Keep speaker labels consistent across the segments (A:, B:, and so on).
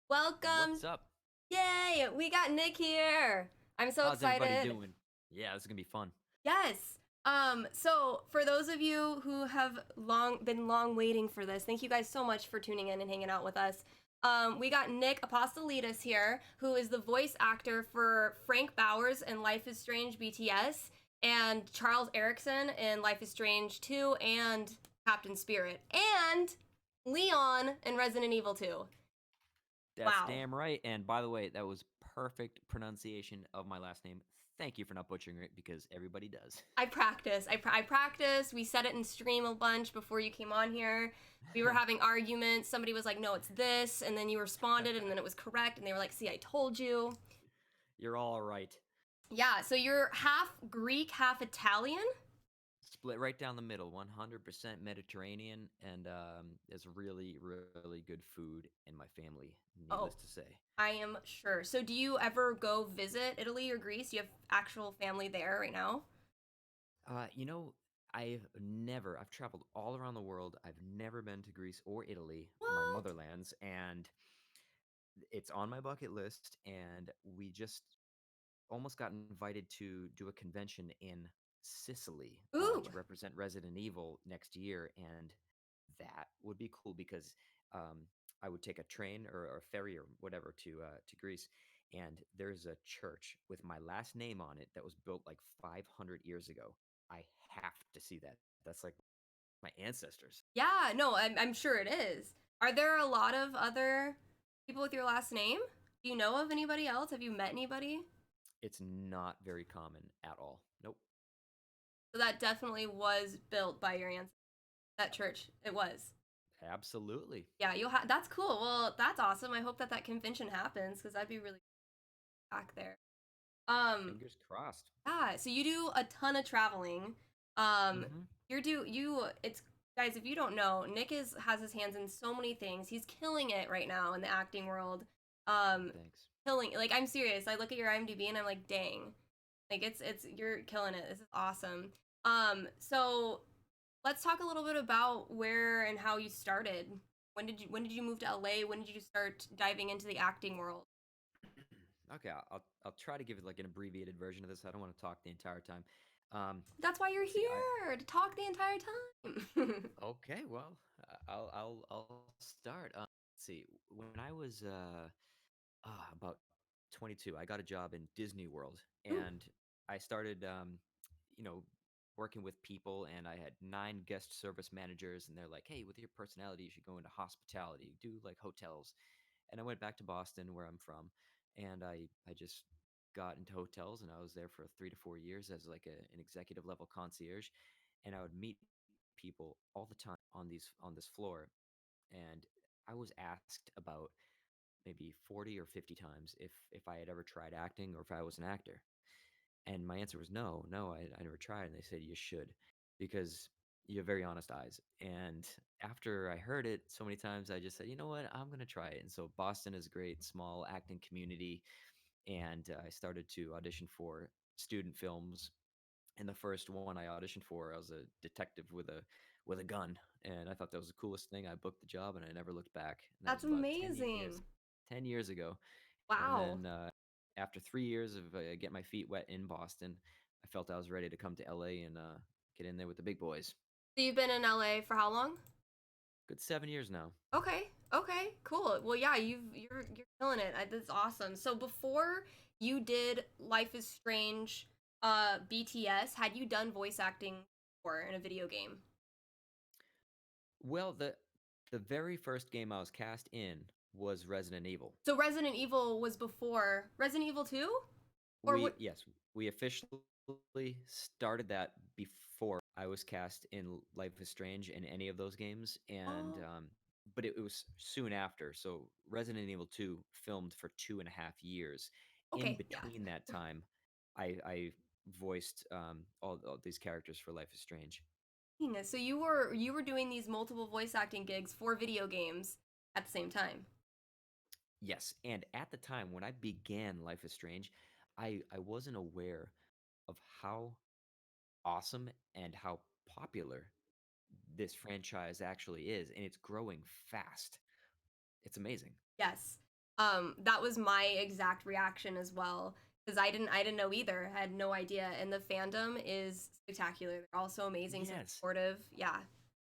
A: Welcome.
B: What's up?
A: Yay, we got Nick here. I'm so
B: How's everybody
A: excited.
B: doing? Yeah, this is gonna be fun.
A: Yes. So for those of you who have long waiting for this, thank you guys so much for tuning in and hanging out with us. We got Nick Apostolides here, who is the voice actor for Frank Bowers in Life is Strange BTS and Charles Eriksen in Life is Strange 2 and Captain Spirit and Leon in Resident Evil 2.
B: That's
A: Wow.
B: damn right. And by the way, that was perfect pronunciation of my last name. Thank you for not butchering it because everybody does.
A: I practice. I practice. We said it in stream a bunch before you came on here. We were having arguments. Somebody was like, "No, it's this," and then you responded, and then it was correct, and they were like, "See, I told you."
B: You're all right.
A: Yeah. So you're half Greek, half Italian.
B: Split right down the middle, 100% Mediterranean, and there's really, really good food in my family,
A: Oh,
B: needless to say.
A: I am sure. So do you ever go visit Italy or Greece? Do you have actual family there right now?
B: You know, I've traveled all around the world. I've never been to Greece or Italy, my
A: What?
B: motherlands, and it's on my bucket list. And we just almost got invited to do a convention in Sicily
A: Ooh.
B: to represent Resident Evil next year, and that would be cool because um, I would take a train or a ferry or whatever to Greece, and there's a church with my last name on it that was built like 500 years ago. I have to see that. That's like my ancestors.
A: Yeah. No, I'm sure it is. Are there a lot of other people with your last name? Do you know of anybody else? Have you met anybody?
B: It's not very common at all. Nope.
A: So that definitely was built by your ancestors. That church, it was.
B: Absolutely.
A: Yeah, you'll have. That's cool. Well, that's awesome. I hope that that convention happens because that'd be really cool back there. Um,
B: Fingers crossed.
A: yeah. So you do a ton of traveling. Um,
B: Mm-hmm.
A: you. It's guys. If you don't know, Nick is has his hands in so many things. He's killing it right now in the acting world. Um,
B: Thanks.
A: killing. Like I'm serious. I look at your IMDb and I'm like, dang. Like it's you're killing it. This is awesome. So let's talk a little bit about where and how you started. When did you move to LA? When did you start diving into the acting world?
B: Okay, I'll try to give it like an abbreviated version of this. I don't want to talk the entire time.
A: That's why you're
B: Let's see. I
A: here to talk the entire time.
B: Okay, well, I'll start. Let's see. When I was about 22, I got a job in Disney World,
A: Ooh,
B: and I started you know working with people, and I had 9 guest service managers, and they're like, "Hey, with your personality, you should go into hospitality, do like hotels." And I went back to Boston, where I'm from, and I just got into hotels, and I was there for 3 to 4 years as like an executive level concierge, and I would meet people all the time on this floor, and I was asked about maybe 40 or 50 times if I had ever tried acting or if I was an actor. And my answer was no, no, I never tried. And they said you should because you have very honest eyes. And after I heard it so many times, I just said, you know what, I'm going to try it. And so Boston is a great small acting community. And I started to audition for student films. And the first one I auditioned for, I was a detective with a gun, and I thought that was the coolest thing. I booked the job, and I never looked back. And that
A: that's
B: was about 10 years,
A: amazing.
B: 10 years ago. And
A: Wow.
B: then after 3 years of getting my feet wet in Boston, I felt I was ready to come to LA and get in there with the big boys.
A: So you've been in LA for how long?
B: Good 7 years now.
A: Okay. Okay. Cool. Well, yeah, you're killing it. That's awesome. So before you did Life is Strange, BTS, had you done voice acting before in a video game?
B: Well, the very first game I was cast in was Resident Evil.
A: So Resident Evil was before Resident Evil 2? Or
B: We
A: what?
B: yes, we officially started that before I was cast in Life is Strange in any of those games, and
A: Oh,
B: but it was soon after. So Resident Evil 2 filmed for 2.5 years. In
A: okay. Yeah.
B: between that time, I voiced all these characters for Life is Strange.
A: So you were doing these multiple voice acting gigs for video games at the same time.
B: Yes, and at the time when I began Life is Strange, I wasn't aware of how awesome and how popular this franchise actually is, and it's growing fast. It's amazing.
A: Yes. That was my exact reaction as well because I didn't know either. I had no idea, and the fandom is spectacular. They're all so amazing, so
B: Yes,
A: supportive. Yeah.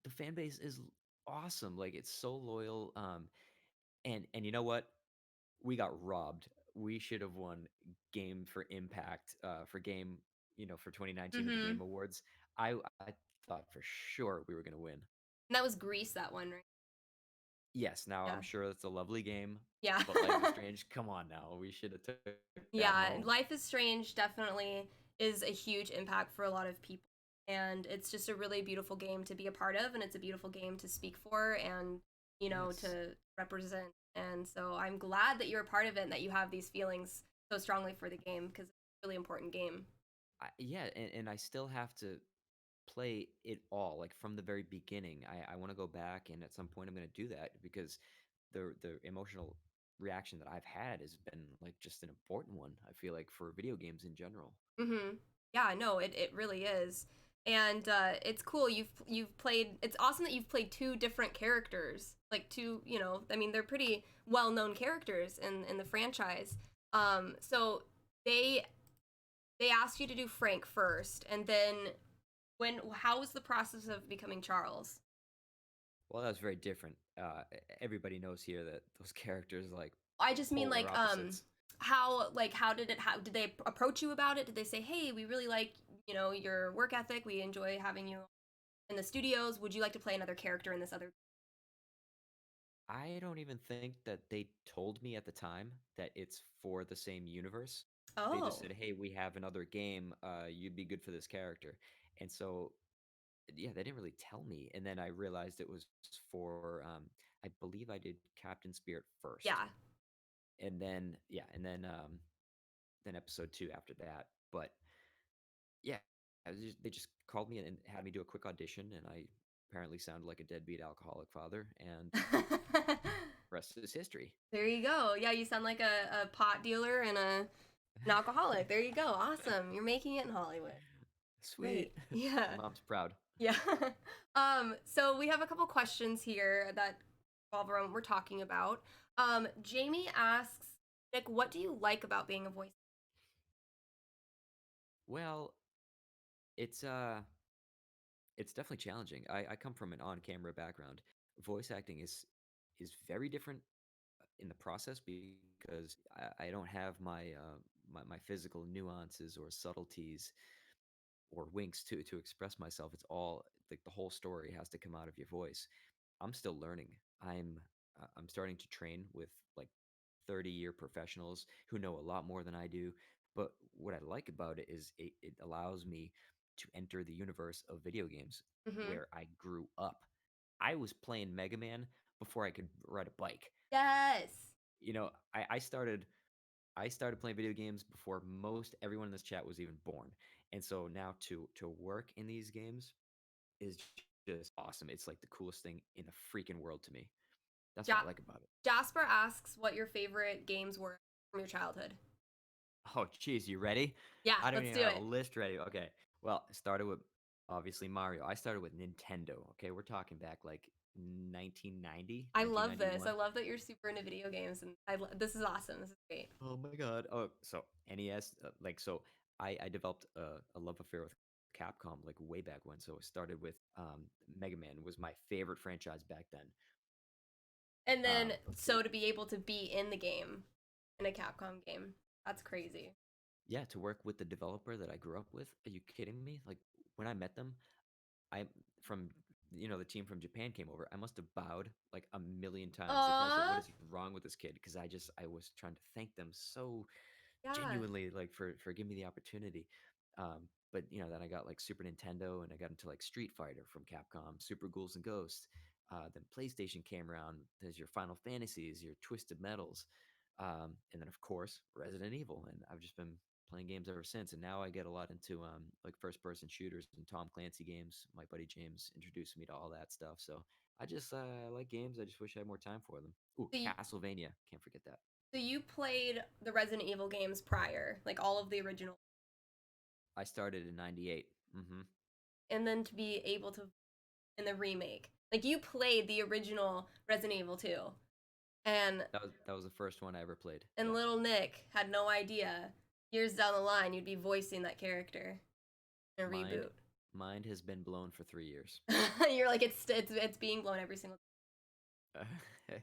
B: the fan base is awesome. Like it's so loyal. And you know what? We got robbed. We should have won Game for Impact for game, for 2019 at the Game
A: Mm-hmm.
B: Awards. I thought for sure we were gonna win.
A: And that was Greece, that one, right?
B: Yes, now
A: Yeah.
B: I'm sure it's a lovely game,
A: Yeah.
B: but Life is Strange, come on now. We should have took that
A: Yeah,
B: home.
A: Life is Strange definitely is a huge impact for a lot of people. And it's just a really beautiful game to be a part of, and it's a beautiful game to speak for and,
B: Yes.
A: to represent. And so I'm glad that you're a part of it and that you have these feelings so strongly for the game because it's a really important game.
B: Yeah, and I still have to play it all, like from the very beginning. I want to go back, and at some point I'm going to do that because the emotional reaction that I've had has been like just an important one. I feel like for video games in general.
A: Mm-hmm. Yeah, no, it really is. And it's cool. You've played. It's awesome that you've played two different characters. Like two, I mean, they're pretty well known characters in the franchise. So they they asked you to do Frank first, and then how was the process of becoming Charles?
B: Well, that was very different. Everybody knows here that those characters like
A: I just mean
B: polar opposites.
A: how did it how did they approach you about it? Did they say, "Hey, we really like, your work ethic. We enjoy having you in the studios. Would you like to play another character in this other?"
B: I don't even think that they told me at the time that it's for the same universe. They just
A: Oh,
B: said, "Hey, we have another game. You'd be good for this character." And so, yeah, they didn't really tell me. And then I realized it was for, I believe I did Captain Spirit first,
A: yeah.
B: and then yeah, and then episode two after that. But yeah, they just called me and had me do a quick audition, and I apparently sounded like a deadbeat alcoholic father, and rest is history.
A: There you go. Yeah, you sound like a pot dealer and an alcoholic. There you go. Awesome. You're making it in Hollywood.
B: Sweet.
A: Great. Yeah.
B: My mom's proud.
A: Yeah. So we have a couple questions here that revolve around what we're talking about. Jamie asks, Nick, what do you like about being a voice?
B: Well, it's it's definitely challenging. I come from an on-camera background. Voice acting is very different in the process because I don't have my physical nuances or subtleties or winks to express myself. It's all like the whole story has to come out of your voice. I'm still learning. I'm starting to train with like 30-year professionals who know a lot more than I do. But what I like about it is it allows me to enter the universe of video games
A: Mm-hmm.
B: where I grew up. I was playing Mega Man before I could ride a bike.
A: Yes.
B: I started playing video games before most everyone in this chat was even born. And so now to work in these games is just awesome. It's like the coolest thing in the freaking world to me. That's what I
A: Ja-
B: like about it.
A: Jasper asks what your favorite games were from your childhood.
B: Oh, geez, you ready?
A: Yeah,
B: I don't
A: let's
B: even
A: do
B: have a
A: it.
B: list ready. Okay. Well, I started with obviously Mario. I started with Nintendo. Okay, we're talking back like 1990,
A: I love this. I
B: 1991.
A: love that you're super into video games, and this is awesome. This is great.
B: Oh my God. Oh, so NES, like so, I developed a love affair with Capcom like way back when. So I started with Mega Man was my favorite franchise back then.
A: And then,
B: Let's see.
A: so to be able to be in the game, in a Capcom game, that's crazy.
B: Yeah, to work with the developer that I grew up with. Are you kidding me? Like when I met them, I from the team from Japan came over. I must have bowed like a million times. They probably said, "What
A: Aww.
B: is wrong with this kid?" Because I was trying to thank them so
A: Yeah.
B: genuinely, like for giving me the opportunity. But then I got like Super Nintendo, and I got into like Street Fighter from Capcom, Super Ghouls and Ghosts. Then PlayStation came around. There's your Final Fantasies, your Twisted Metals, and then of course Resident Evil. And I've just been playing games ever since. And now I get a lot into like first person shooters and Tom Clancy games. My buddy James introduced me to all that stuff. So I just like games. I just wish I had more time for them. Ooh,
A: So you,
B: Castlevania, can't forget that.
A: so you played the Resident Evil games prior, like all of the original,
B: I started in '98. Mm-hmm.
A: and then to be able to in the remake, like you played the original Resident Evil 2. And
B: That was the first one I ever played.
A: and
B: Yeah.
A: little Nick had no idea years down the line you'd be voicing that character in a
B: Mind
A: reboot.
B: mind has been blown for 3 years.
A: You're like it's being blown every single.
B: Yeah.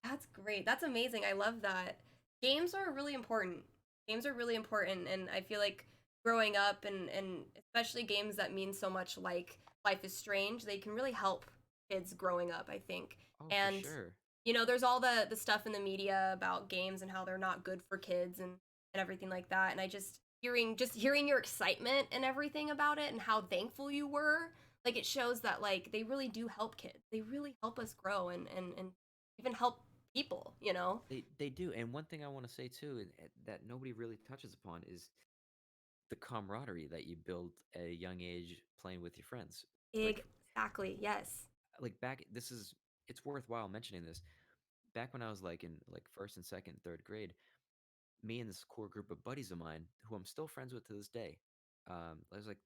A: That's great. That's amazing. I love that. Games are really important. Games are really important, and I feel like growing up and especially games that mean so much like Life is Strange, they can really help kids growing up, I think.
B: Oh, for
A: And
B: sure.
A: there's all the stuff in the media about games and how they're not good for kids and everything like that. And I just hearing your excitement and everything about it and how thankful you were, like it shows that like they really do help kids. They really help us grow and even help people.
B: They do. And one thing I want to say too that nobody really touches upon is the camaraderie that you build at a young age playing with your friends. Like
A: Exactly. Yes.
B: like back this is it's worthwhile mentioning this. Back when I was like in like first and second, third grade, me and this core group of buddies of mine who I'm still friends with to this day. That was like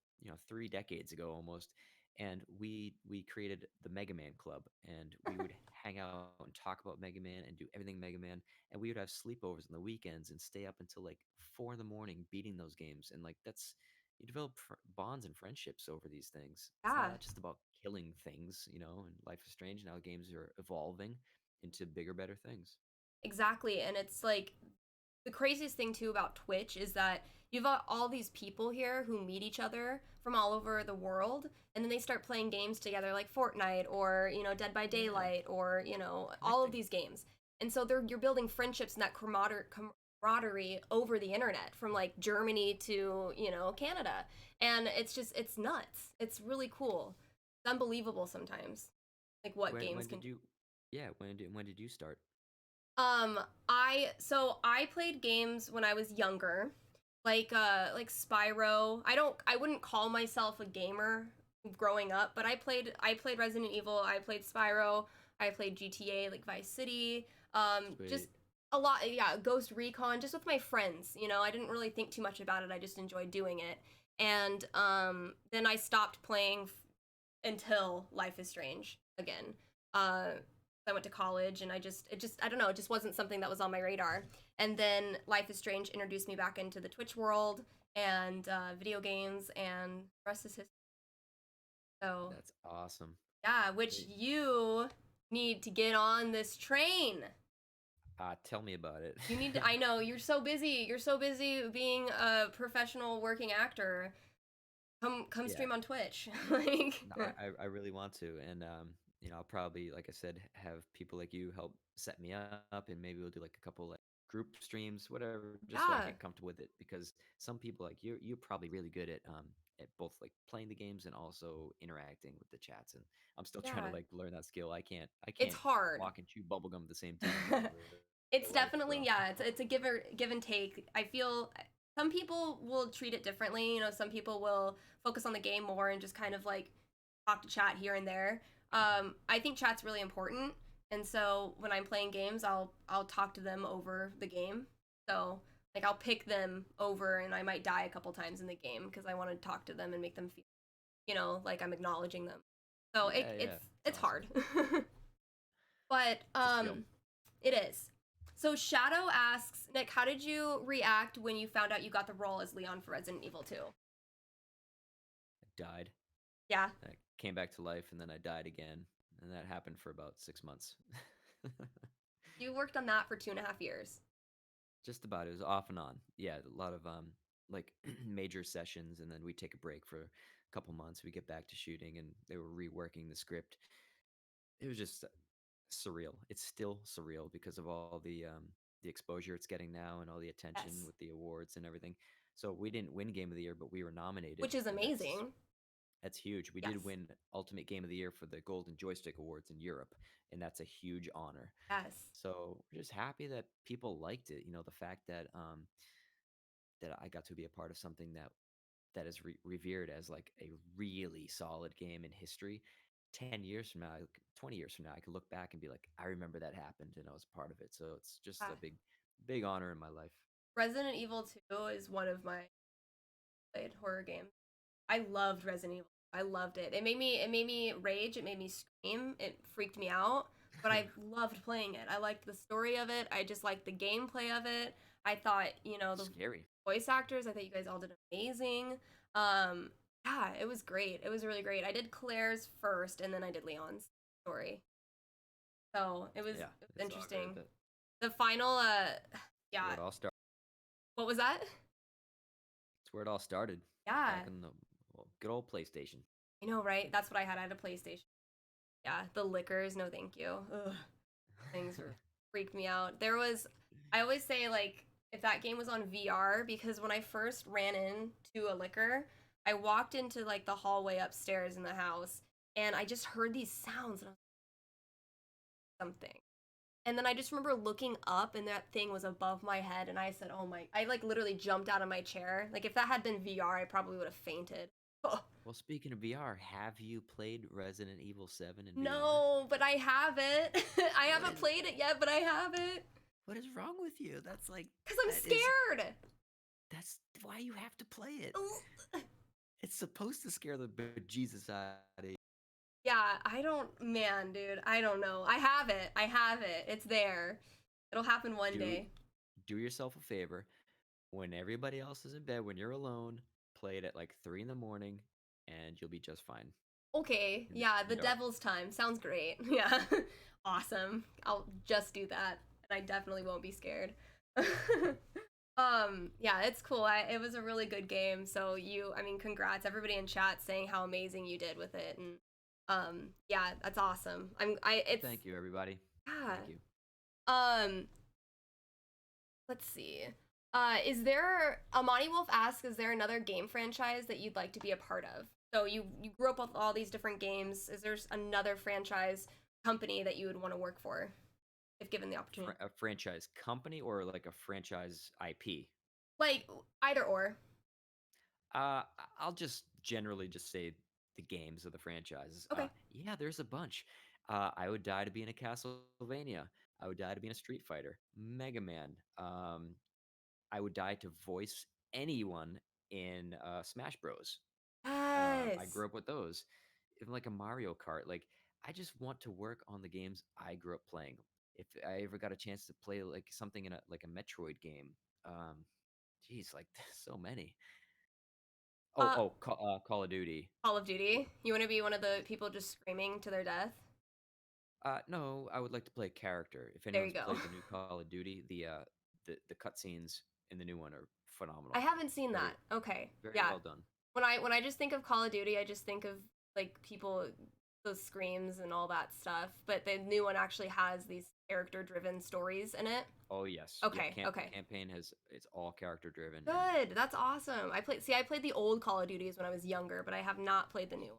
B: 3 decades ago almost, and we created the Mega Man Club, and we would hang out and talk about Mega Man and do everything Mega Man, and we would have sleepovers on the weekends and stay up until like 4 in the morning beating those games, and like that's you develop bonds and friendships over these things. It's
A: Yeah.
B: not just about killing things, and Life is Strange. Now games are evolving into bigger, better things.
A: Exactly. And it's like the craziest thing too about Twitch is that you've got all these people here who meet each other from all over the world, and then they start playing games together like Fortnite or Dead by
B: Yeah,
A: Daylight or all of
B: connecting.
A: these games. And so you're building friendships and that camaraderie over the internet from like Germany to Canada, and it's nuts. It's really cool. It's unbelievable sometimes, like what games
B: When
A: can.
B: did you yeah, when did you start?
A: Um, I played games when I was younger, like Spyro. I wouldn't call myself a gamer growing up, but I played Resident Evil, I played Spyro, I played GTA, like Vice City. Just
B: Sweet.
A: a lot, yeah, Ghost Recon, just with my friends. I didn't really think too much about it. I just enjoyed doing it. And then I stopped playing until Life is Strange again. I went to college and I don't know, it just wasn't something that was on my radar. And then Life is Strange introduced me back into the Twitch world and video games, and the rest is history. So
B: That's awesome.
A: yeah, which
B: Wait,
A: you need to get on this train.
B: tell me about it.
A: You need to. I know you're so busy. You're so busy being a professional working actor. Come
B: Yeah.
A: stream on Twitch. like
B: No, I really want to, and I'll probably, like I said, have people like you help set me up, and maybe we'll do like a couple like group streams, whatever, just so I
A: yeah,
B: get comfortable with it. Because some people like you're probably really good at both like playing the games and also interacting with the chats, and I'm still trying to
A: yeah.
B: like learn that skill. I
A: It's
B: can't
A: hard.
B: walk and chew bubblegum at the same time in
A: It's
B: real life,
A: definitely,
B: so
A: yeah, it's a give and take. I feel some people will treat it differently. Some people will focus on the game more and just kind of like talk to chat here and there. I think chat's really important, and so when I'm playing games, I'll talk to them over the game. So like I'll pick them over, and I might die a couple times in the game because I want to talk to them and make them feel, like I'm acknowledging them. So
B: yeah, yeah, it's
A: it's
B: awesome.
A: hard, but
B: It's a skill.
A: it is. So Shadow asks, Nick, how did you react when you found out you got the role as Leon for Resident Evil 2?
B: I died.
A: Yeah,
B: I came back to life, and then I died again, and that happened for about 6 months.
A: you worked on that for 2.5 years.
B: Just about. It was off and on. Yeah, a lot of like major sessions, and then we take a break for a couple months. We get back to shooting, and they were reworking the script. It was just surreal. It's still surreal because of all the exposure it's getting now and all the attention
A: Yes,
B: with the awards and everything. So we didn't win Game of the Year, but we were nominated,
A: which is
B: and that's
A: amazing.
B: that's huge. We did
A: Yes,
B: win Ultimate Game of the Year for the Golden Joystick Awards in Europe, and that's a huge honor.
A: yes,
B: So we're just happy that people liked it. The fact that that I got to be a part of something that is revered as like a really solid game in history. 10 years from now, 20 years from now, I could look back and be like, I remember that happened and I was part of it. So it's just
A: yeah.
B: a big honor in my life.
A: Resident Evil 2 is one of my played horror games. I loved Resident Evil. I loved it. It made me rage. It made me scream. It freaked me out. but I loved playing it. I liked the story of it. I just liked the gameplay of it. I thought, the
B: Scary.
A: voice actors, I thought you guys all did amazing. Um, yeah, it was great. It was really great. I did Claire's first, and then I did Leon's story. So
B: Yeah,
A: it was
B: it's all good.
A: interesting. The final,
B: That's
A: yeah.
B: where it all started.
A: What was that?
B: That's where it all started.
A: Yeah,
B: Back in the good old PlayStation.
A: I know, right? That's what I had. I had a PlayStation. Yeah, the liquors, no thank you. Ugh, things were freaked me out. I always say like if that game was on VR because when I first ran into a liquor, I walked into like the hallway upstairs in the house and I just heard these sounds and I was like, something. And then I just remember looking up and that thing was above my head and I said, "Oh my." I like literally jumped out of my chair. Like if that had been VR, I probably would have fainted.
B: Well, speaking of VR, have you played Resident Evil 7 in VR?
A: No, but I have it. I
B: What
A: haven't
B: is
A: played it yet, but I have it.
B: what is wrong with you? That's like
A: Because I'm
B: that is
A: scared.
B: that's why you have to play it.
A: Ugh.
B: It's supposed to scare the bejesus out of you.
A: Yeah, I don't, man, dude, I don't know. I have it. I have it. It's there. It'll happen one
B: Do
A: day.
B: do yourself a favor. When everybody else is in bed, when you're alone, play it at like 3 in the morning, and you'll be just fine
A: Okay,
B: in
A: yeah, the
B: the dark.
A: devil's time. Sounds great. Yeah. Awesome. I'll just do that. And I definitely won't be scared. Yeah, it's cool. It was a really good game. So I mean, congrats everybody in chat saying how amazing you did with it and yeah, that's awesome. It's
B: Thank you, everybody.
A: yeah.
B: Thank you.
A: Um let's see. Is there Amani Wolf asks, is there another game franchise that you'd like to be a part of? So you grew up with all these different games. Is there another franchise company that you would want to work for if given the opportunity?
B: A franchise company or like a franchise IP?
A: Like either or.
B: Uh, I'll just generally just say the games of the franchises.
A: Okay.
B: Yeah, there's a bunch. I would die to be in a Castlevania. I would die to be in a Street Fighter, Mega Man. I would die to voice anyone in Smash Bros. I
A: Yes.
B: grew up with those. Even like a Mario Kart. Like I just want to work on the games I grew up playing. If I ever got a chance to play like something in a Metroid game, geez, like so many.
A: Uh
B: Call of Duty.
A: Call of Duty. You want to be one of the people just screaming to their death?
B: No, I would like to play a character. If
A: There you
B: anyone's
A: go.
B: played the new Call of Duty, the cutscenes in the new one are
A: I
B: phenomenal.
A: haven't seen
B: Very
A: that. Okay.
B: very
A: Yeah.
B: well done.
A: When I just think of Call of Duty, I just think of like people those screams and all that stuff. But the new one actually has these character driven stories in it.
B: Oh yes, yep.
A: Okay, okay.
B: Campaign has it's all character driven and
A: Good. That's awesome. I played the old Call of Duties when I was younger, but I have not played the new one.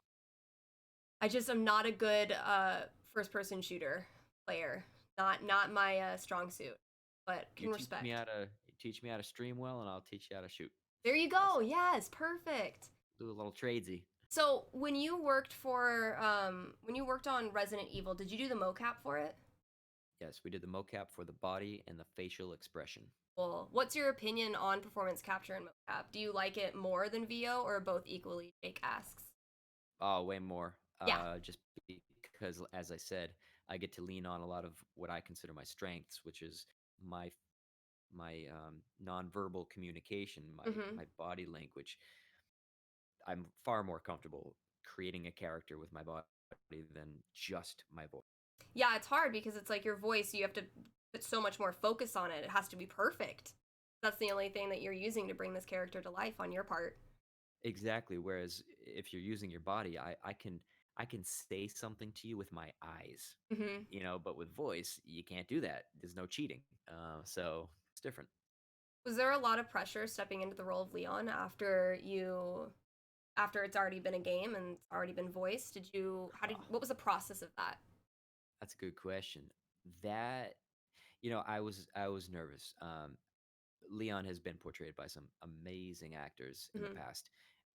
A: I just am not a good first person shooter player. Not my strong suit, but
B: you
A: can respect.
B: teach me how to stream well, and I'll teach you how to shoot.
A: There you
B: That's
A: go. Yes, perfect.
B: do a little tradesy.
A: So when you worked on Resident Evil, did you do the mocap for it?
B: Yes, we did the mocap for the body and the facial expression.
A: Well, what's your opinion on performance capture and mocap? Do you like it more than VO or both equally? Jake asks.
B: Oh, way more.
A: Yeah.
B: Just because, as I said, I get to lean on a lot of what I consider my strengths, which is my nonverbal communication,
A: Mm-hmm.
B: my body language. I'm far more comfortable creating a character with my body than just my voice.
A: Yeah, it's hard because it's like your voice, you have to put so much more focus on it. It has to be perfect. That's the only thing that you're using to bring this character to life on your part.
B: Exactly. Whereas if you're using your body, I can say something to you with my eyes,
A: Mm-hmm.
B: but with voice, you can't do that. There's no cheating. So it's different.
A: Was there a lot of pressure stepping into the role of Leon after it's already been a game and it's already been voiced? What was the process of that?
B: That's a good question. That I was nervous. Leon has been portrayed by some amazing actors in the
A: Mm-hmm.
B: past,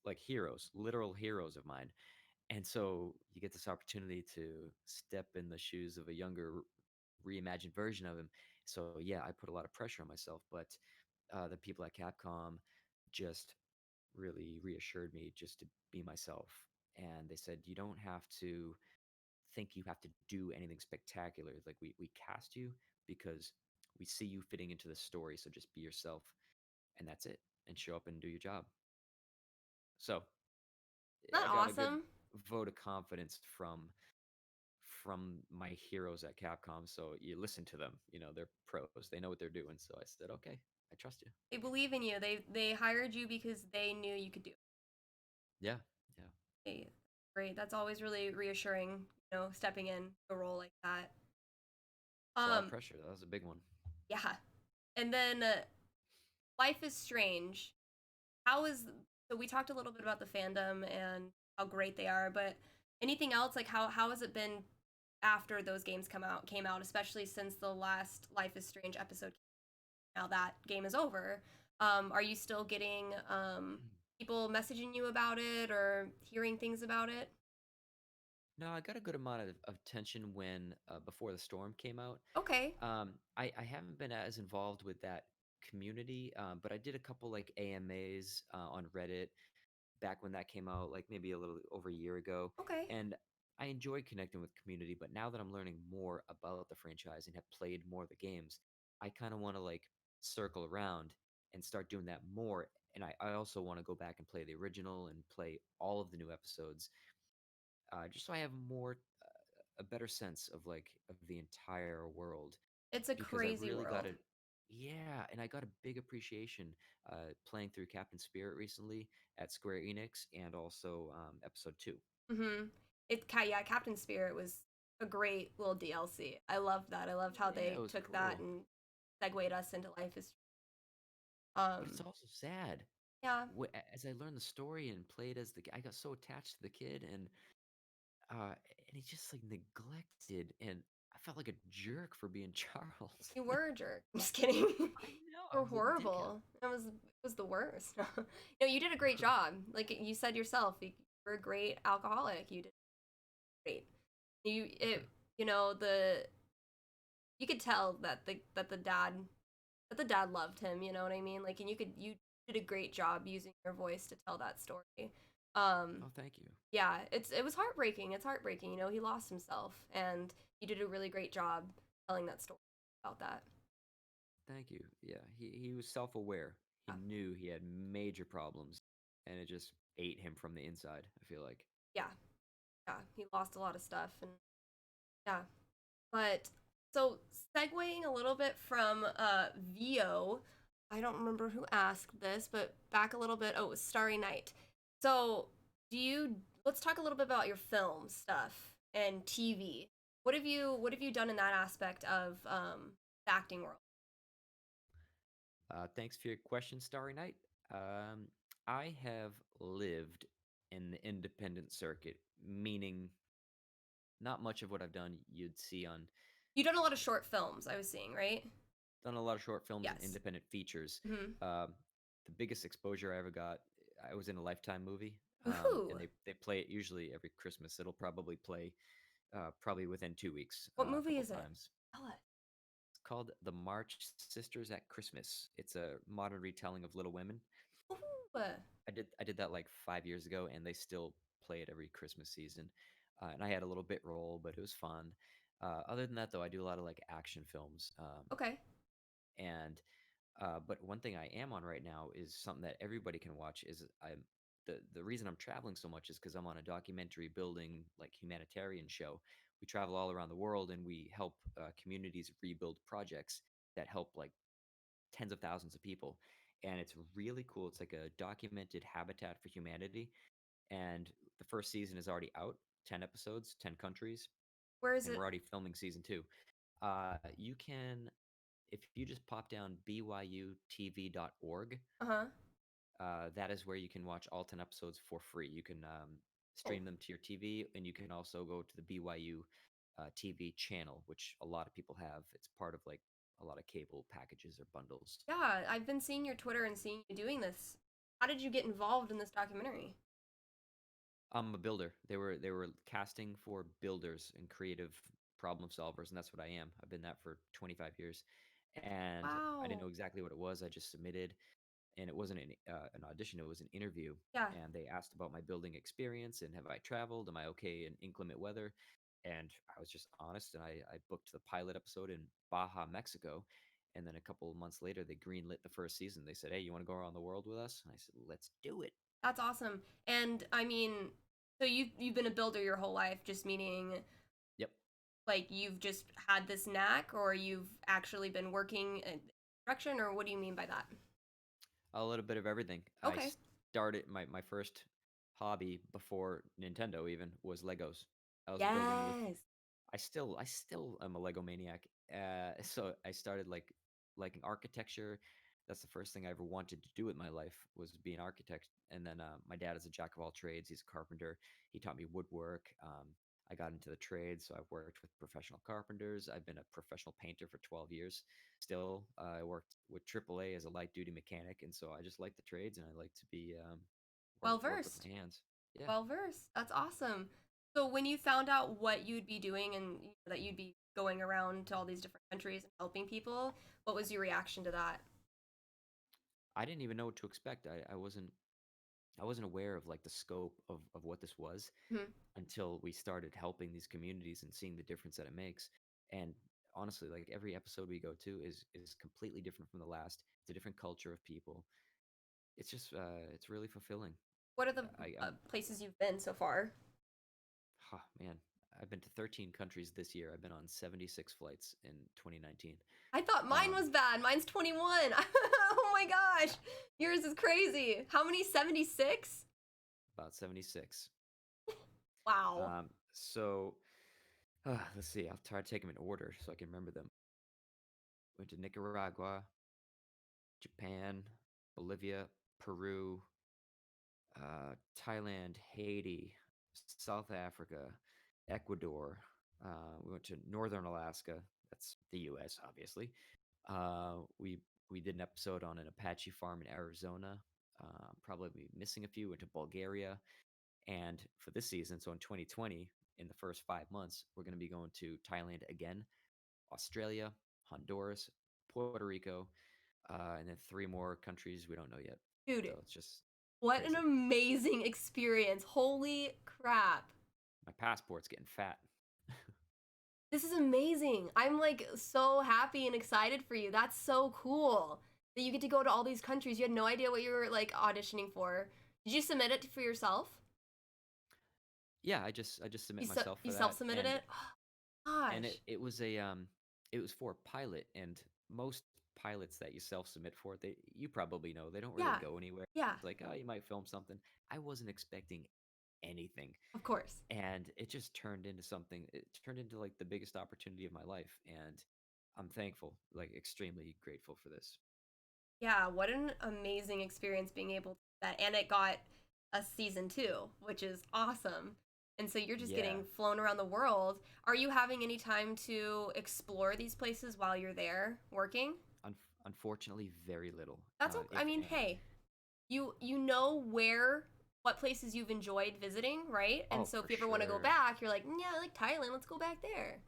B: like heroes, literal heroes of mine. And so you get this opportunity to step in the shoes of a younger, reimagined version of him. So yeah, I put a lot of pressure on myself, but the people at Capcom just really reassured me just to be myself. And they said, you don't have to think you have to do anything spectacular. Like we cast you because we see you fitting into the story. So just be yourself, and that's it, and show up and do your job. So
A: Isn't
B: I
A: that
B: got a good
A: awesome?
B: vote of confidence from my heroes at Capcom. So you listen to them. They're pros. They know what they're doing. So I said, okay, I trust you.
A: They believe in you. They hired you because they knew you could do it.
B: Yeah, yeah.
A: Hey, great. That's always really reassuring, stepping in a role like that.
B: It's a lot of
A: Um,
B: pressure. That was a big one.
A: yeah. And then Life is Strange. How is so we talked a little bit about the fandom and how great they are, but anything else like how has it been after those games came out, especially since the last Life is Strange episode. Now that game is over, are you still getting people messaging you about it or hearing things about it?
B: No, I got a good amount of attention when before the storm came out.
A: Okay.
B: I haven't been as involved with that community, but I did a couple like AMAs on Reddit back when that came out, like maybe a little over a year ago,
A: Okay.
B: and I enjoyed connecting with community. But now that I'm learning more about the franchise and have played more of the games, I kind of want to like circle around and start doing that more. And I also want to go back and play the original and play all of the new episodes, just so I have more a better sense of like of the entire world,
A: It's a
B: because I've
A: crazy
B: really got
A: world.
B: a yeah, and I got a big appreciation playing through Captain Spirit recently at Square Enix, and also Episode 2.
A: Mhm. Yeah, Captain Spirit was a great little DLC. I loved that. I loved how
B: Yeah, it
A: they
B: was
A: took that
B: cool,
A: and segued us into Life is
B: but it's
A: um
B: also sad.
A: yeah.
B: As I learned the story and played as I got so attached to the kid, and he just like neglected, and I felt like a jerk for being Charles.
A: You were a jerk. I'm just kidding.
B: I know I
A: You're
B: was a dickhead.
A: horrible. It was the worst. No, you did a great job. Like you said yourself, you were a great alcoholic. You did great. You it you know the you could tell that the dad loved him. You know what I mean? Like, and you did a great job using your voice to tell that story. Um,
B: Oh, thank you.
A: yeah, it was heartbreaking. It's heartbreaking. He lost himself, and you did a really great job telling that story about that.
B: Thank you. Yeah, he was self-aware. He
A: Yeah,
B: knew he had major problems, and it just ate him from the inside, I feel like.
A: yeah, yeah. He lost a lot of stuff, and yeah. But so segueing a little bit from VO, I don't remember who asked this, but back a little bit. Oh, it was Starry Night. So do you? Let's talk a little bit about your film stuff and TV. What have you done in that aspect of the acting world?
B: Thanks for your question, Starry Night. Um, I have lived in the independent circuit, meaning not much of what I've done you'd see on.
A: You've done a lot of short films, I was seeing, right?
B: Done a lot of short films and
A: Yes.
B: independent features.
A: Mm-hmm.
B: Um, the biggest exposure I ever got, I was in a Lifetime movie, and
A: Woohoo!
B: they play it usually every Christmas. It'll probably play probably within 2 weeks,
A: What
B: a
A: movie
B: couple
A: is it?
B: times.
A: Tell us.
B: It's called The March Sisters at Christmas. It's a modern retelling of Little Women.
A: Ooh.
B: I did that like 5 years ago, and they still play it every Christmas season. And I had a little bit role, but it was fun. Other than that, though, I do a lot of like action films.
A: Okay.
B: And But one thing I am on right now is something that everybody can watch. Is I'm the reason I'm traveling so much is because I'm on a documentary building like humanitarian show. We travel all around the world, and we help communities rebuild projects that help like tens of thousands of people. And it's really cool. It's like a documented Habitat for Humanity. And the first season is already out, 10 episodes, 10 countries,
A: Where is
B: and we're
A: it?
B: already filming season two. You can, if you just pop down byutv.org,
A: Uh huh.
B: that is where you can watch all 10 episodes for free. You can
A: Oh.
B: stream them to your TV, and you can also go to the BYU TV channel, which a lot of people have. It's part of like a lot of cable packages or bundles.
A: Yeah, I've been seeing your Twitter and seeing you doing this. How did you get involved in this documentary?
B: I'm a builder. They were casting for builders and creative problem solvers, and that's what I am. I've been that for 25 years, and I didn't
A: Wow.
B: know exactly what it was. I just submitted, and it wasn't an audition. It was an interview,
A: Yeah.
B: and they asked about my building experience and have I traveled? Am I okay in inclement weather? And I was just honest, and I booked the pilot episode in Baja, Mexico. And then a couple of months later, they greenlit the first season. They said, "Hey, you want to go around the world with us?" And I said, "Let's do it."
A: That's awesome. And I mean, so you've been a builder your whole life, just meaning
B: Yep.
A: like you've just had this knack, or you've actually been working in construction, or what do you mean by that?
B: A little bit of everything. I
A: Okay.
B: started my first hobby before Nintendo even was Legos. I was building with
A: Yes.
B: I still am a Lego maniac. So I started liking architecture. That's the first thing I ever wanted to do with my life was be an architect. And then my dad is a jack of all trades. He's a carpenter. He taught me woodwork. I got into the trade, so I've worked with professional carpenters. I've been a professional painter for 12 years. Still, I worked with AAA as a light duty mechanic, and so I just like the trades, and I like to be
A: Well
B: work with
A: versed.
B: my hands. Yeah.
A: Well versed. That's awesome. So when you found out what you'd be doing and that you'd be going around to all these different countries and helping people, what was your reaction to that?
B: I didn't even know what to expect. I wasn't aware of like the scope of what this was
A: Hmm.
B: until we started helping these communities and seeing the difference that it makes. And honestly, like every episode we go to is completely different from the last. It's a different culture of people. It's just it's really fulfilling.
A: What are the
B: I'm
A: places you've been so far?
B: oh, man, I've been to 13 countries this year. I've been on 76 flights in 2019.
A: I thought mine
B: Um,
A: was bad. Mine's 21. Oh my gosh. Yours is crazy. How many? 76?
B: about 76.
A: Wow.
B: So let's see. I'll try to take them in order so I can remember them. Went to Nicaragua, Japan, Bolivia, Peru, Thailand, Haiti, South Africa, Ecuador. We went to Northern Alaska. That's the U.S. obviously. We did an episode on an Apache farm in Arizona. Probably missing a few. Went to Bulgaria, and for this season, so in 2020, in the first 5 months, we're going to be going to Thailand again, Australia, Honduras, Puerto Rico, and then three more countries we don't know yet.
A: Dude,
B: So it's just
A: what an
B: crazy.
A: amazing experience. Holy crap.
B: My passport's getting fat.
A: This is amazing. I'm like so happy and excited for you. That's so cool that you get to go to all these countries. You had no idea what you were like auditioning for. Did you submit it for yourself?
B: Yeah, I just submit myself
A: You
B: for
A: self
B: that,
A: submitted
B: and
A: it?
B: and
A: Gosh.
B: it was for a pilot, and most pilots that you self submit for, you probably know they don't really
A: Yeah.
B: go anywhere.
A: Yeah.
B: It's like, oh, you might film something. I wasn't expecting anything,
A: Of course.
B: and it just turned into something. It turned into like the biggest opportunity of my life, and I'm thankful, like extremely grateful for this.
A: Yeah, what an amazing experience being able to do that. And it got a season 2, which is awesome. And so you're just
B: Yeah.
A: getting flown around the world. Are you having any time to explore these places while you're there working?
B: Unfortunately, very little,
A: That's okay. I
B: if
A: mean,
B: any.
A: hey, you know where what places you've enjoyed visiting, right? And
B: Oh,
A: so
B: for
A: if you ever want to go
B: sure.
A: back, you're like, "Mm, yeah, I like Thailand. Let's go back there."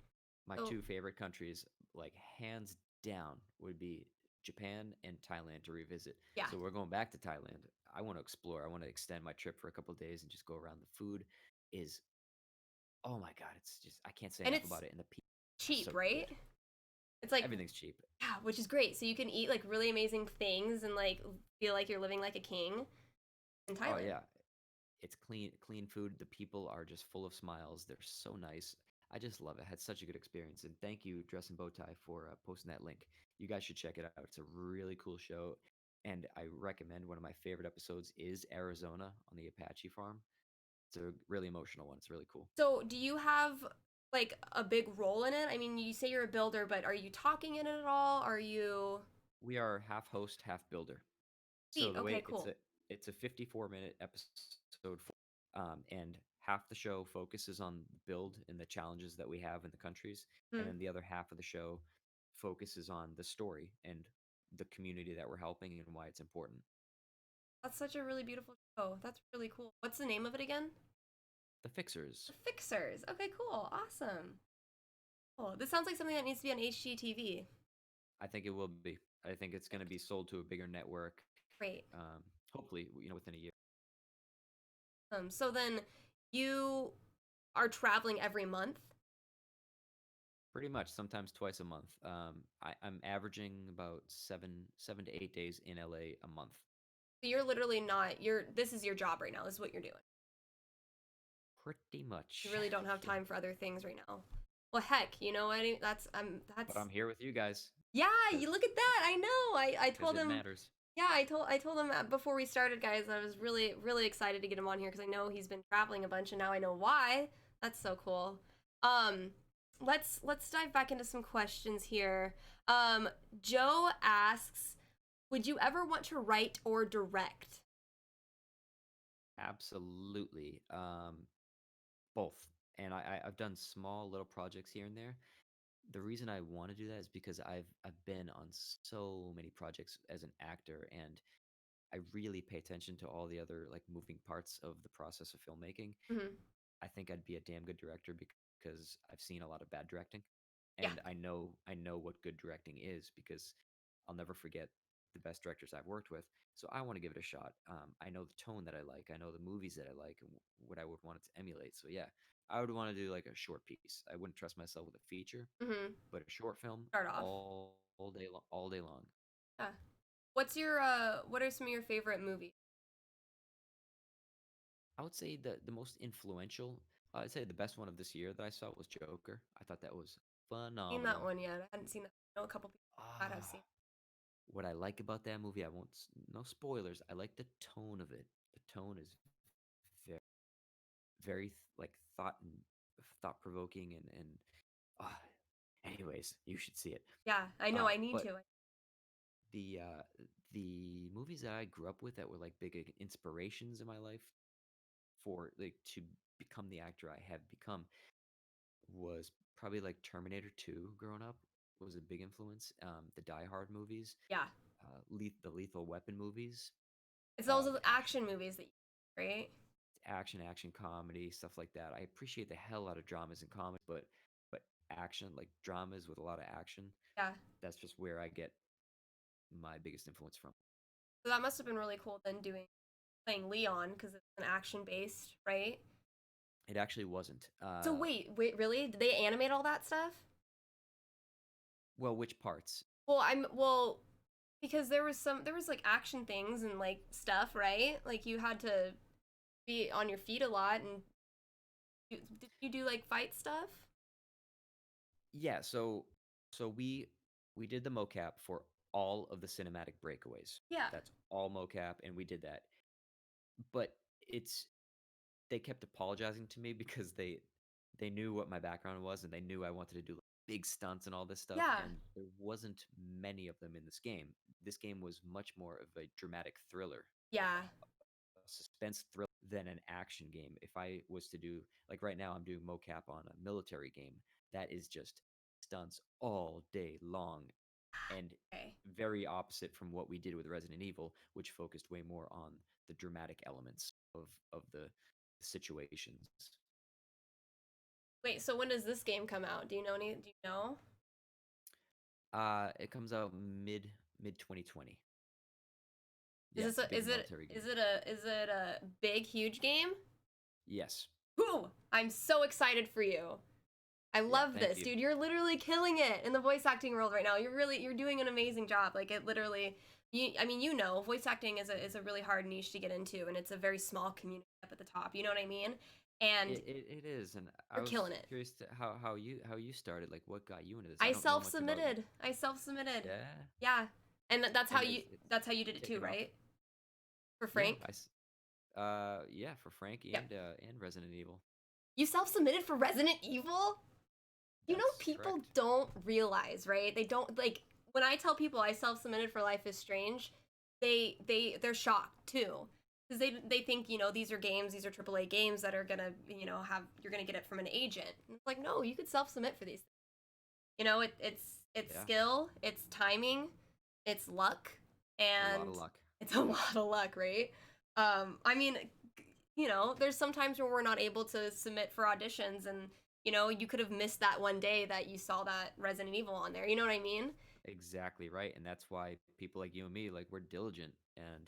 B: My
A: So,
B: two favorite countries, like hands down, would be Japan and Thailand to revisit.
A: yeah.
B: So we're going back to Thailand. I want to explore. I want to extend my trip for a couple of days and just go around. The food is, oh my God, it's just, I can't say
A: And
B: enough
A: it's
B: about it. And the people are
A: cheap,
B: so
A: right?
B: good.
A: It's like
B: Everything's cheap.
A: yeah, which is great. So you can eat like really amazing things and like feel like you're living like a king in
B: Oh
A: Thailand.
B: yeah, it's clean food. The people are just full of smiles. They're so nice. I just love it. I had such a good experience. And thank you, Dress and Bowtie, for posting that link. You guys should check it out. It's a really cool show. And I recommend one of my favorite episodes is Arizona on the Apache farm. It's a really emotional one. It's really cool.
A: So, do you have like a big role in it? I mean, you say you're a builder, but are you talking in it at all? Are you
B: We are half host, half builder. So
A: sweet?
B: the
A: Okay,
B: way
A: cool.
B: it's a 54-minute episode, and half the show focuses on the build and the challenges that we have in the countries, and
A: Hmm.
B: then the other half of the show focuses on the story and the community that we're helping and why it's important.
A: That's such a really beautiful show. That's really cool. What's the name of it again?
B: The Fixers.
A: The Fixers. Okay, cool. Awesome. Cool. This sounds like something that needs to be on HGTV.
B: I think it will be. I think it's going to be
A: Perfect.
B: sold to a bigger network.
A: Great.
B: Hopefully, within a year.
A: So then you are traveling every month.
B: Pretty much, sometimes twice a month. I'm averaging about seven to 8 days in LA a month.
A: So you're literally not. You're. This is your job right now. This is what you're doing.
B: Pretty
A: You
B: much.
A: really don't have
B: Yeah.
A: time for other things right now. Well, heck, you know what? That's
B: But
A: that's
B: I'm here with you guys
A: yeah.
B: because
A: You look at that. I know. I told
B: it
A: him.
B: matters.
A: Yeah, I told him before we started, guys. I was really excited to get him on here because I know he's been traveling a bunch, and now I know why. That's so cool. Um, let's dive back into some questions here. Joe asks, would you ever want to write or direct?
B: Absolutely. Both. And I've done small little projects here and there. The reason I want to do that is because I've been on so many projects as an actor, and I really pay attention to all the other like moving parts of the process of filmmaking.
A: Hmm.
B: I think I'd be a damn good director because I've seen a lot of bad directing,
A: Yeah.
B: and I know what good directing is because I'll never forget the best directors I've worked with. So I want to give it a shot. I know the tone that I like. I know the movies that I like and what I would want it to emulate. So yeah, I would want to do like a short piece. I wouldn't trust myself with a feature,
A: Hmm.
B: but a short film
A: Start off.
B: all day long, all day long.
A: Yeah. What's your what are some of your favorite movies?
B: I would say the most influential. I'd say the best one of this year that I saw was Joker. I thought that was
A: Seen that
B: phenomenal.
A: one yet? I hadn't seen that. I know a couple people that have
B: Ah,
A: seen.
B: what I like about that movie, no spoilers. I like the tone of it. The tone is very, very like thought provoking and ah. Anyways, you should see it.
A: Yeah, I know. I need
B: But
A: to.
B: the movies that I grew up with that were like big inspirations in my life for like to become the actor I have become was probably like Terminator 2 growing up was a big influence. The Die Hard movies,
A: Yeah,
B: the Lethal Weapon movies,
A: it's also the
B: the
A: action movies that you, right?
B: action comedy, stuff like that. I appreciate the hell out of dramas and comedy, but action, like dramas with a lot of action,
A: Yeah.
B: that's just where I get my biggest influence from.
A: So that must have been really cool then doing playing Leon because it's an action based, right?
B: It actually wasn't.
A: So wait, really? Did they animate all that stuff?
B: Well, which parts?
A: Well because there was like action things and like stuff, right? Like you had to be on your feet a lot and did you do like fight stuff?
B: Yeah, so we did the mocap for all of the cinematic breakaways.
A: Yeah.
B: That's all mocap, and we did that. But it's they kept apologizing to me because they knew what my background was and they knew I wanted to do like, big stunts and all this stuff,
A: Yeah.
B: and there wasn't many of them in this game. This game was much more of a dramatic thriller,
A: Yeah.
B: a suspense thriller than an action game. If I was to do like right now I'm doing mocap on a military game, that is just stunts all day long and
A: Okay.
B: very opposite from what we did with Resident Evil, which focused way more on the dramatic elements of the situations.
A: Wait, so when does this game come out? Do you know?
B: It comes out mid 2020.
A: Is
B: Yeah,
A: this
B: it's a
A: a
B: big military game.
A: is it a big huge game?
B: Yes.
A: Whew! I'm so excited for you. I
B: Yeah,
A: love
B: thank
A: this,
B: you.
A: dude. You're literally killing it in the voice acting world right now. You're doing an amazing job. Like it literally I mean, you know, voice acting is a really hard niche to get into and it's a very small community up at the top. You know what I mean? And
B: It is, and I
A: you're
B: was
A: killing it.
B: curious to how you started. Like, what got you into this? I
A: I
B: don't know much about you.
A: self-submitted. I self-submitted.
B: Yeah,
A: Yeah. And
B: and it's
A: that's how you did it too,
B: taken off.
A: right? For
B: Yeah,
A: Frank?
B: yeah, for Frank
A: Yep.
B: and Resident Evil.
A: You self-submitted for Resident Evil? You know,
B: That's
A: people
B: correct.
A: don't realize, right? They don't like when I tell people I self-submitted for Life is Strange, they're shocked too. Because they think, you know, these are games, these are AAA games that are gonna, you know, have you're gonna get it from an agent. And it's like, no, you could self-submit for these. You know, it's
B: Yeah,
A: skill, it's timing, it's luck,
B: it's a lot
A: and
B: of luck.
A: it's a lot of luck, right? I mean, you know, there's sometimes where we're not able to submit for auditions, and you know, you could have missed that one day that you saw that Resident Evil on there. You know what I mean?
B: Exactly right, and that's why people like you and me, like we're diligent, and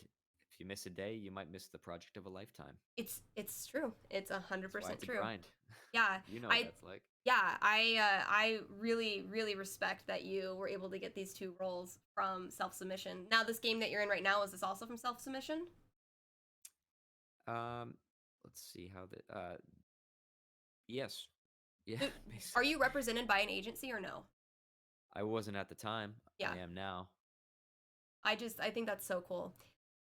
B: if you miss a day, you might miss the project of a lifetime.
A: It's true. It's a hundred
B: That's why
A: percent
B: it's a
A: true.
B: grind.
A: Yeah,
B: You know what
A: I
B: that's like.
A: Yeah, I really really respect that you were able to get these two roles from self submission. Now, this game that you're in right now, is this also from self submission?
B: Um, let's see how the yes, yeah,
A: Are
B: basically.
A: you represented by an agency or no?
B: I wasn't at the time. I
A: Yeah,
B: am now.
A: I think that's so cool.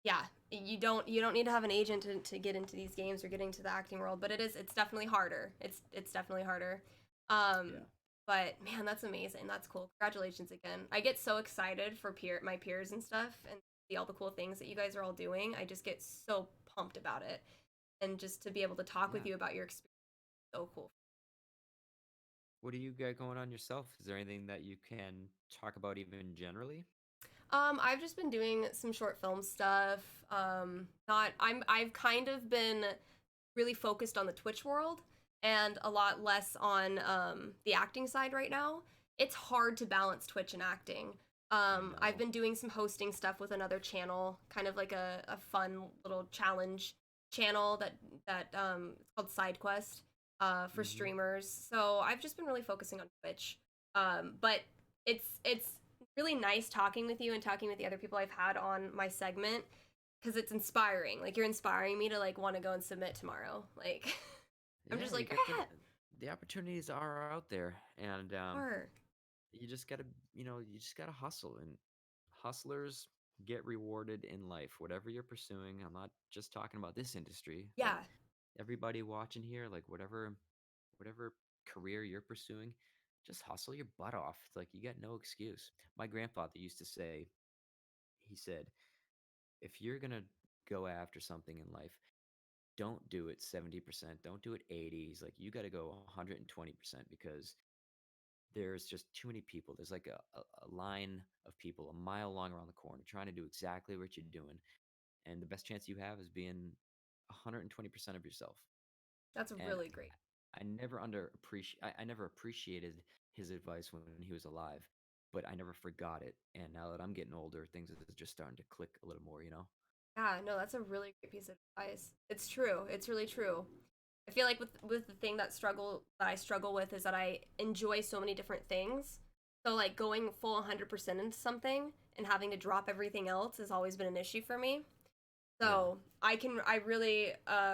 A: Yeah, you don't need to have an agent to get into these games or get into the acting world, but it's definitely harder. It's definitely harder. Um,
B: Yeah.
A: but man, that's amazing. That's cool. Congratulations again. I get so excited for my peers and stuff and see all the cool things that you guys are all doing. I just get so pumped about it, and just to be able to talk with
B: Yeah.
A: you about your experience is so cool.
B: What do you got going on yourself? Is there anything that you can talk about even generally?
A: I've just been doing some short film stuff. Not I've kind of been really focused on the Twitch world and a lot less on the acting side right now. It's hard to balance Twitch and acting.
B: I
A: I've
B: know.
A: been doing some hosting stuff with another channel, kind of like a fun little challenge channel that it's called SideQuest for
B: Mm-hmm.
A: streamers. So I've just been really focusing on Twitch. But it's really nice talking with you and talking with the other people I've had on my segment because it's inspiring. Like you're inspiring me to like want to go and submit tomorrow. Like I'm
B: Yeah,
A: just
B: you
A: like,
B: got the opportunities are out there, and
A: sure.
B: you just gotta you just gotta hustle, and hustlers get rewarded in life. Whatever you're pursuing, I'm not just talking about this industry, but
A: Yeah,
B: everybody watching here, like whatever career you're pursuing, just hustle your butt off. It's like you got no excuse. My grandfather used to say, he said, if you're gonna go after something in life, don't do it 70%, don't do it 80. He's like, you got to go 120% because there's just too many people. There's like a line of people a mile long around the corner trying to do exactly what you're doing. And the best chance you have is being 120% of yourself.
A: that's
B: And
A: really great.
B: I never appreciated his advice when he was alive, but I never forgot it. And now that I'm getting older, things are just starting to click a little more, you know?
A: Yeah, no, that's a really great piece of advice. It's true. It's really true. I feel like with the thing that I struggle with is that I enjoy so many different things. So like going full 100% into something and having to drop everything else has always been an issue for me.
B: Yeah.
A: So I really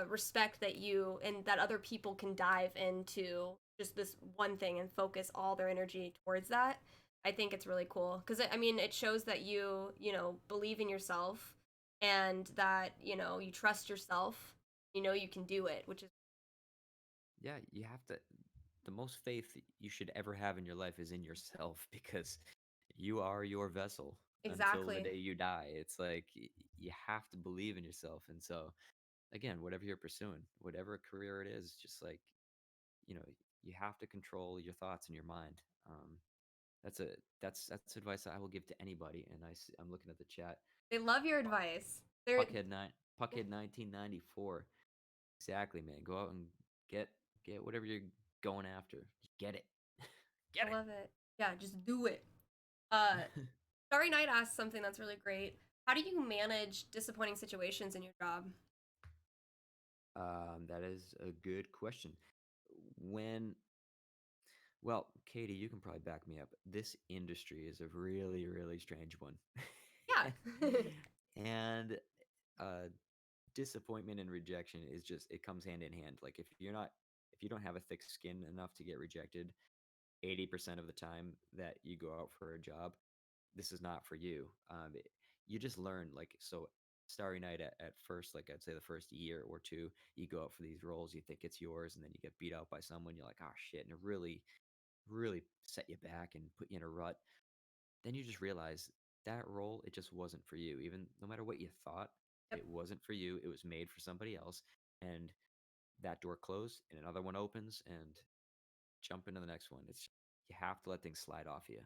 A: respect that you and that other people can dive into just this one thing and focus all their energy towards that. I think it's really cool because I mean it shows that you believe in yourself and that you trust yourself. You know you can do it, which is
B: Yeah, you have to. The most faith you should ever have in your life is in yourself because you are your vessel until the
A: exactly.
B: day you die. It's like you have to believe in yourself. And so, again, whatever you're pursuing, whatever career it is, just like, you know, you have to control your thoughts and your mind. That's a that's advice I will give to anybody. And I'm looking at the chat.
A: They love your
B: Puck-
A: advice. They're
B: Puckhead 1994. Exactly, man. Go out and get get whatever you're going after. Just get it.
A: I
B: Get
A: love it. Yeah, just do it. Uh,
B: it.
A: Starry Night asked something that's really great. How do you manage disappointing situations in your job?
B: That is a good question. When, well, Katie, you can probably back me up. This industry is a really, really strange one.
A: Yeah.
B: And uh, disappointment and rejection is just, it comes hand in hand. Like if you don't have a thick skin enough to get rejected 80% of the time that you go out for a job, this is not for you. You just learn, like, so Starry Night at first, like I'd say the first year or two, you go out for these roles, you think it's yours, and then you get beat out by someone, you're like, oh shit, and it really, really set you back and put you in a rut. Then you just realize that role, it just wasn't for you. Even no matter what you thought,
A: Yep.
B: it wasn't for you. It was made for somebody else. And that door closed and another one opens and jump into the next one. It's you have to let things slide off you.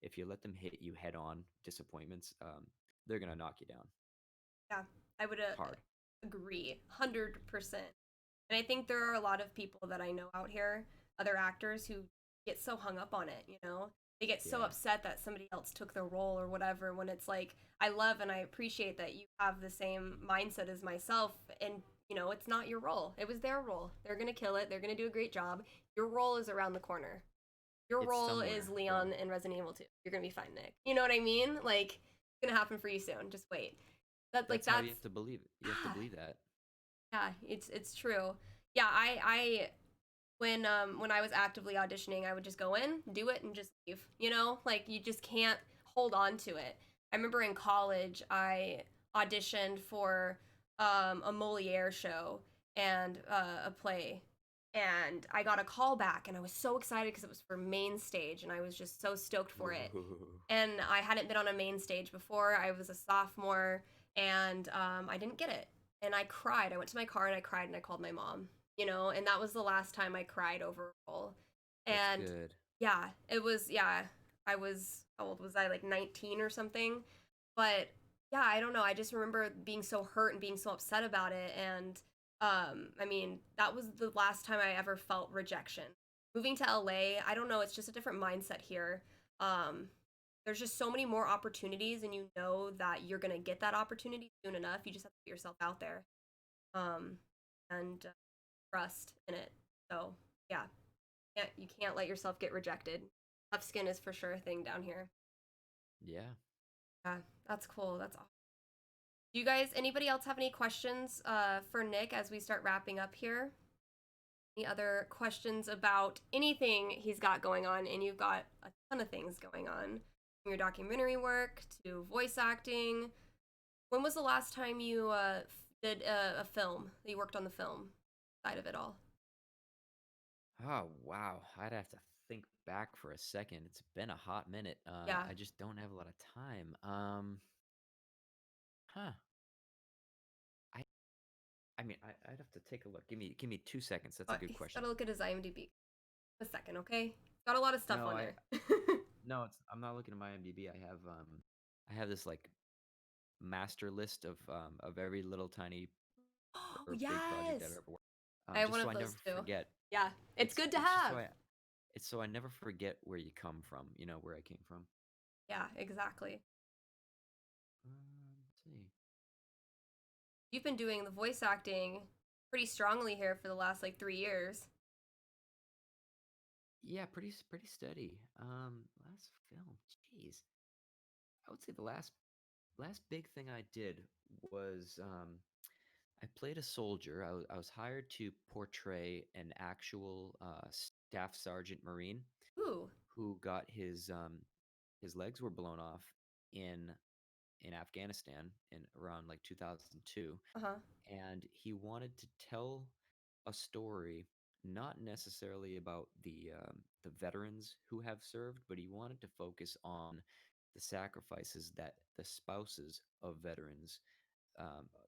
B: If you let them hit you head on, disappointments, they're gonna knock you down
A: Yeah, I would
B: hard.
A: agree 100%. And I think there are a lot of people that I know out here, other actors who get so hung up on it. They get so
B: Yeah,
A: upset that somebody else took their role or whatever when it's like I love and I appreciate that you have the same mindset as myself and you know, it's not your role. It was their role. They're gonna kill it. They're gonna do a great job. Your role is around the corner. Your
B: It's
A: role is
B: somewhere. Yeah.
A: Leon in Resident Evil 2. You're gonna be fine, Nick. You know what I mean? Like, it's gonna happen for you soon. Just wait. That like
B: That's how you
A: that's
B: have to believe it. You have to believe that.
A: yeah, it's true. Yeah, I when I was actively auditioning, I would just go in, do it, and just leave. You know, like you just can't hold on to it. I remember in college, I auditioned for a Moliere show and a play, and I got a call back, and I was so excited because it was for main stage, and I was just so stoked for it.
B: Ooh.
A: And I hadn't been on a main stage before. I was a sophomore, and I didn't get it, and I cried. I went to my car and I cried, and I called my mom, you know, and that was the last time I cried over a role.
B: That's
A: And
B: good.
A: yeah, it was, yeah, I was, how old was I, like 19 or something? But yeah, I don't know. I just remember being so hurt and being so upset about it. And I mean, that was the last time I ever felt rejection. Moving to LA, I don't know, it's just a different mindset here. Um, there's just so many more opportunities, and you know that you're gonna get that opportunity soon enough. You just have to put yourself out there. Um, and trust in it. So yeah, you can't let yourself get rejected. Tough skin is for sure a thing down here.
B: Yeah.
A: Yeah, that's cool. That's awesome. Do you guys, anybody else have any questions for Nick as we start wrapping up here? Any other questions about anything he's got going on? And you've got a ton of things going on, from your documentary work to voice acting. When was the last time you did a film? That you worked on the film side of it all?
B: Oh, wow. I'd have to think back for a second. It's been a hot minute.
A: Yeah.
B: I just don't have a lot of time. Huh. I I mean, I'd have to take a look. Give me 2 seconds. That's a good
A: He's got
B: question.
A: to look at his IMDb. A second, okay? Got a lot of stuff
B: No,
A: on
B: I
A: there.
B: no, I'm not looking at my IMDb. I have this like master list of every little tiny
A: Oh,
B: or big project I've
A: yes.
B: ever worked.
A: I have
B: Just
A: one
B: so
A: of
B: I never
A: those too.
B: forget.
A: Yeah, it's good to
B: It's just
A: have.
B: so I never forget where you come from. You know where I came from.
A: Yeah, exactly.
B: Let's see.
A: You've been doing the voice acting pretty strongly here for the last like 3 years.
B: Yeah, pretty steady. Last film. Jeez, I would say the last big thing I did was I played a soldier. I was hired to portray an actual staff sergeant marine
A: Ooh.
B: who got his legs were blown off in in Afghanistan in around like 2002,
A: Uh huh.
B: and he wanted to tell a story not necessarily about the veterans who have served, but he wanted to focus on the sacrifices that the spouses of veterans,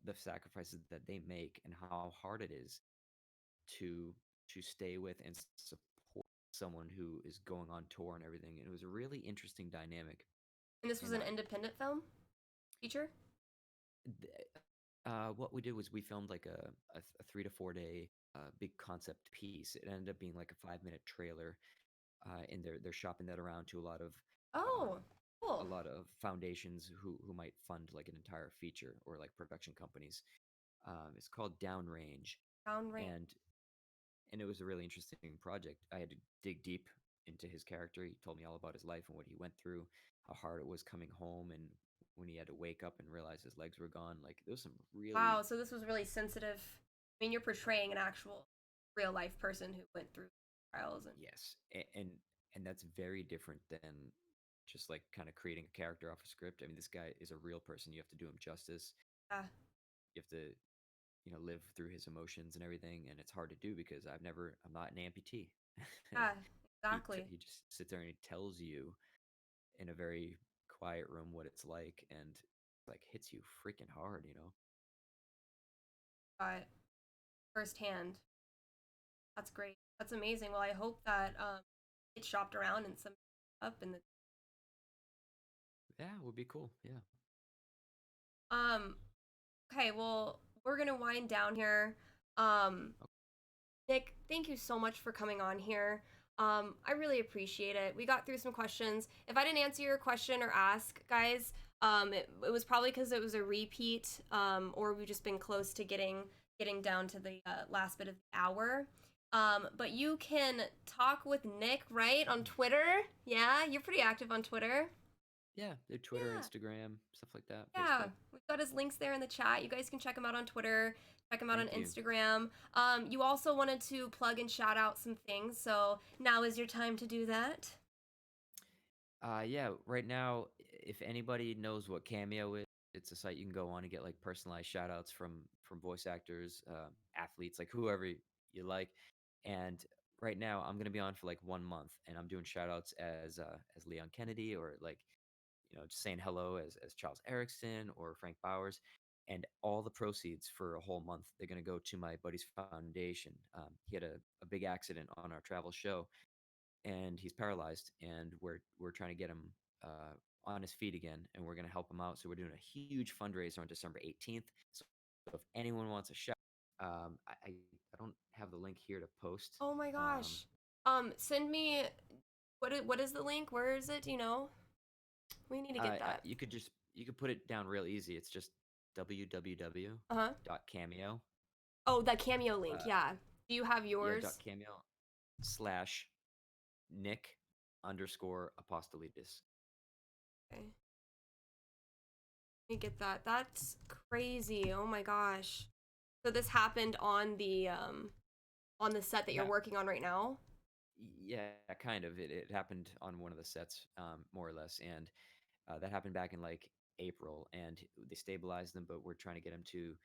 B: the sacrifices that they make, and how hard it is to stay with and support someone who is going on tour and everything. And it was a really interesting dynamic.
A: And this was
B: And
A: an independent film feature.
B: what we did was we filmed like a 3 to 4 day big concept piece. It ended up being like a 5 minute trailer, and they're shopping that around to um,
A: Oh,
B: a
A: cool.
B: lot of foundations who might fund like an entire feature or like production companies. It's called Downrange,
A: Downrange.
B: and it was a really interesting project. I had to dig deep into his character. He told me all about his life and what he went through, how hard it was coming home, and when he had to wake up and realize his legs were gone. Like there was some
A: Wow.
B: really
A: So this was really sensitive. I mean, you're portraying an actual real life person who went through trials and
B: yes, and that's very different than just like kind of creating a character off a script. I mean, this guy is a real person. You have to do him justice.
A: yeah,
B: You have to live through his emotions and everything, and it's hard to do because I'm not an amputee. And
A: yeah, exactly.
B: he just sits there and he tells you in a very quiet room what it's like, and like hits you freaking hard.
A: But firsthand, that's great. That's amazing. Well, I hope that it's shopped around and some up in the
B: Yeah, it would be cool. Yeah.
A: um. Okay, well, we're gonna wind down here. Um, Nick, thank you so much for coming on here. I really appreciate it. We got through some questions. If I didn't answer your question or ask, guys, it was probably because it was a repeat, or we've just been close to getting getting down to the last bit of the hour. But you can talk with Nick, right, on Twitter. Yeah, you're pretty active on Twitter.
B: Yeah, they're Twitter,
A: Yeah.
B: Instagram, stuff like that,
A: Yeah,
B: Facebook.
A: we've got his links there in the chat. You guys can check him out on Twitter, check him out on
B: Thank you.
A: Instagram. You also wanted to plug and shout out some things, so now is your time to do that.
B: Yeah, right now, if anybody knows what Cameo is, it's a site you can go on and get like personalized shout outs from voice actors, athletes, like whoever you like. And right now, I'm gonna be on for like 1 month, and I'm doing shout outs as Leon Kennedy, or like just saying hello as Charles Eriksen or Frank Bowers. And all the proceeds for a whole month, they're gonna go to my buddy's foundation. He had a big accident on our travel show, and he's paralyzed, and we're trying to get him on his feet again, and we're going to help him out. So we're doing a huge fundraiser on December 18th. So if anyone wants a shout, I don't have the link here to post.
A: Oh my
B: um,
A: gosh. Send me what is the link? Where is it? Do you know? We need to get that.
B: you could put it down real easy. It's just
A: Uh-huh.
B: www.cameo.
A: Oh, that Cameo link.
B: uh,
A: Yeah. Do you have
B: yeah,
A: yours?
B: .cameo slash Nick underscore Apostolides.
A: Okay. Let me get that. That's crazy. Oh my gosh. So this happened on the set that you're
B: Yeah,
A: working on right now?
B: yeah, kind of. It happened on one of the sets, more or less, and that happened back in like April, and they stabilized them, but we're trying to get him to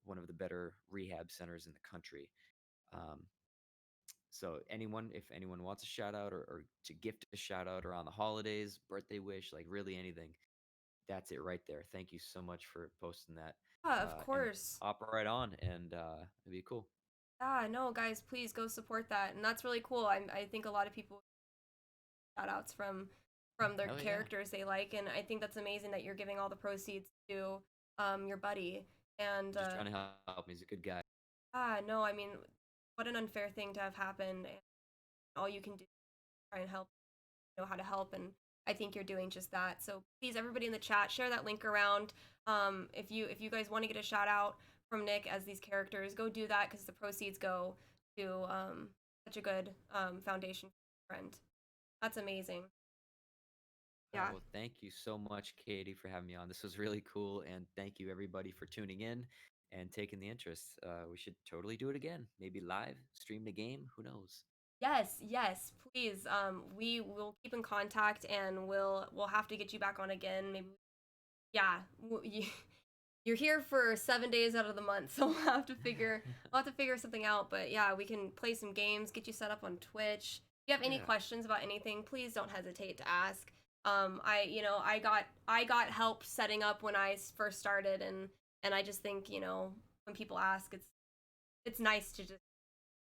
B: one of the better rehab centers in the country. Um, so if anyone wants a shout out, or to gift a shout out around the holidays, birthday wish, like really anything, that's it right there. Thank you so much for posting that,
A: Yeah, of
B: and
A: course.
B: hop right on, and it'd be cool.
A: Yeah, no, guys, please go support that. And that's really cool. I think a lot of people shout outs from their
B: Hell yeah.
A: characters they like, and I think that's amazing that you're giving all the proceeds to your buddy. And
B: Just trying to help him. He's a good guy.
A: no, I mean, what an unfair thing to have happen. And all you can do is try and help, know how to help, and I think you're doing just that. So please, everybody in the chat, share that link around. If you guys want to get a shout out from Nick as these characters, go do that because the proceeds go to such a good foundation for a friend. That's amazing. Yeah.
B: Well, thank you so much, Katie, for having me on. This was really cool, and thank you everybody for tuning in and taking the interest. We should totally do it again. Maybe live, stream the game. Who knows?
A: Yes, yes, please. We will keep in contact, and we'll have to get you back on again. Maybe, yeah. You're here for 7 days out of the month, so we'll have to figure something out. But yeah, we can play some games, get you set up on Twitch. If you have any
B: Yeah,
A: questions about anything, please don't hesitate to ask. I got help setting up when I first started, and I just think when people ask, it's nice to just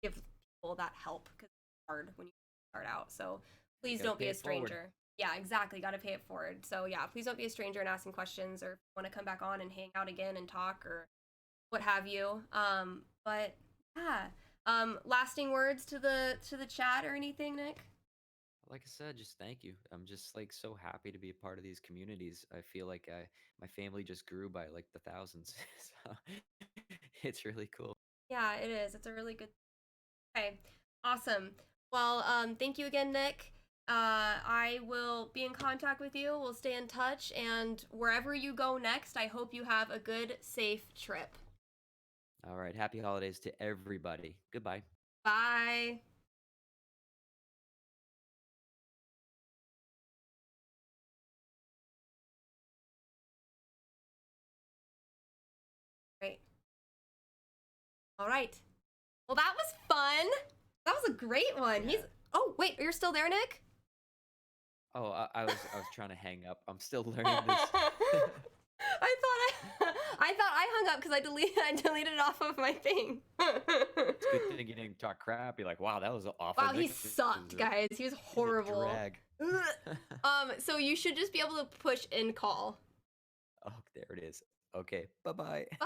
A: give people that help because it's hard when you start out. So
B: you
A: please
B: gotta
A: don't
B: pay
A: be a
B: it forward.
A: stranger. Yeah, exactly. Got to pay it forward. So yeah, please don't be a stranger in asking questions, or if you want to come back on and hang out again and talk or what have you. But yeah, lasting words to the chat or anything, Nick?
B: Like I said, just thank you. I'm just like so happy to be a part of these communities. I feel like my family just grew by like the thousands. So it's really cool.
A: Yeah, it is. It's a really good. Okay, awesome. Well, thank you again, Nick. I will be in contact with you. We'll stay in touch, and wherever you go next, I hope you have a good, safe trip.
B: All right. Happy holidays to everybody. Goodbye.
A: Bye. Great. All right. Well, that was fun. That was a great one.
B: Yeah.
A: Oh, wait, you're still there, Nick?
B: Oh, I was trying to hang up. I'm still learning
A: I
B: this.
A: thought I thought I hung up because I deleted it off of my thing.
B: It's a good thing you didn't talk crap. Be like, wow, that was awful.
A: Wow, he
B: Nick
A: sucked,
B: is
A: guys. He was
B: he's a
A: horrible.
B: drag.
A: So you should just be able to push end call.
B: Oh, there it is. Okay. Bye bye.